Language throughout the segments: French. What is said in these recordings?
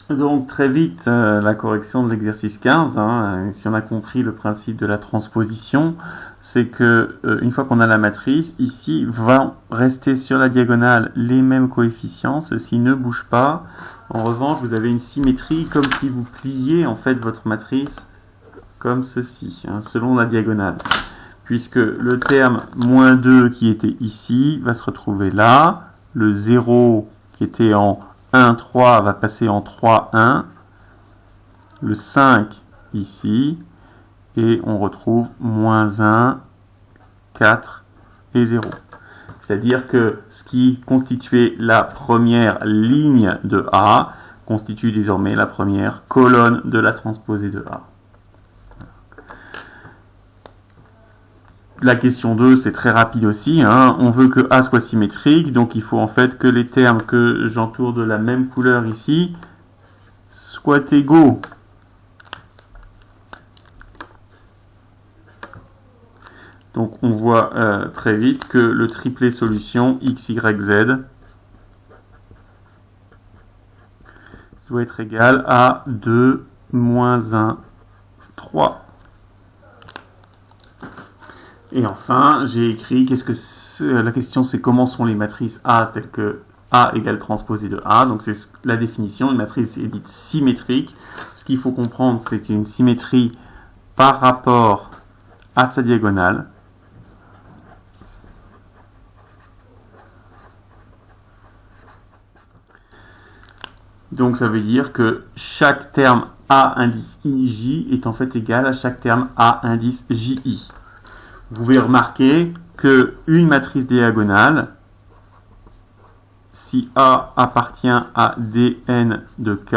Donc très vite, la correction de l'exercice 15, hein, si on a compris le principe de la transposition, c'est que une fois qu'on a la matrice, ici vont rester sur la diagonale les mêmes coefficients, ceux-ci ne bougent pas. En revanche, vous avez une symétrie comme si vous pliez en fait votre matrice comme ceci, hein, selon la diagonale. Puisque le terme moins 2 qui était ici va se retrouver là, le 0 qui était en 1, 3 va passer en 3, 1, le 5 ici, et on retrouve moins 1, 4 et 0. C'est-à-dire que ce qui constituait la première ligne de A constitue désormais la première colonne de la transposée de A. La question 2, c'est très rapide aussi, hein. On veut que A soit symétrique, donc il faut en fait que les termes que j'entoure de la même couleur ici soient égaux. Donc on voit très vite que le triplet solution x, y, z doit être égal à 2, moins 1, 3. Et enfin, j'ai écrit, la question c'est comment sont les matrices A telles que A égale transposée de A. Donc c'est la définition, une matrice est dite symétrique. Ce qu'il faut comprendre, c'est qu'une symétrie par rapport à sa diagonale. Donc ça veut dire que chaque terme A indice IJ est en fait égal à chaque terme A indice JI. Vous pouvez remarquer qu'une matrice diagonale, si A appartient à Dn de K,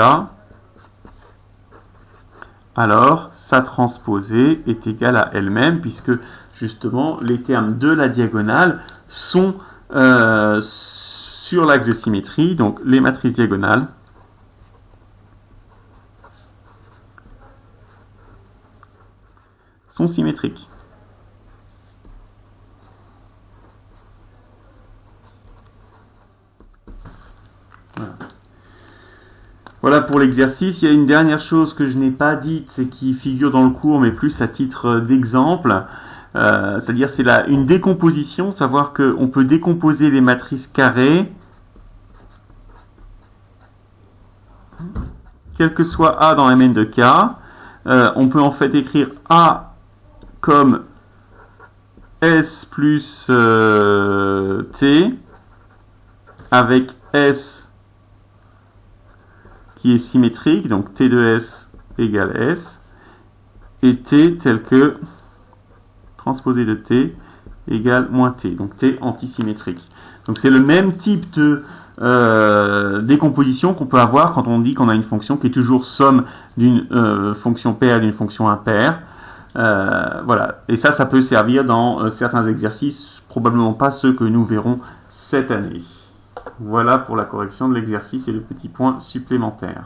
alors sa transposée est égale à elle-même, puisque justement les termes de la diagonale sont sur l'axe de symétrie, donc les matrices diagonales sont symétriques. Voilà pour l'exercice. Il y a une dernière chose que je n'ai pas dite et qui figure dans le cours, mais plus à titre d'exemple. C'est-à-dire c'est une décomposition, savoir qu'on peut décomposer les matrices carrées, quel que soit A dans Mn de K. On peut en fait écrire A comme S plus T, avec S qui est symétrique, donc T de S égale S, et T tel que transposé de T égale moins T, donc T antisymétrique. Donc c'est le même type de décomposition qu'on peut avoir quand on dit qu'on a une fonction qui est toujours somme d'une fonction paire et d'une fonction impaire. Voilà, et ça peut servir dans certains exercices, probablement pas ceux que nous verrons cette année. Voilà pour la correction de l'exercice et le petit point supplémentaire.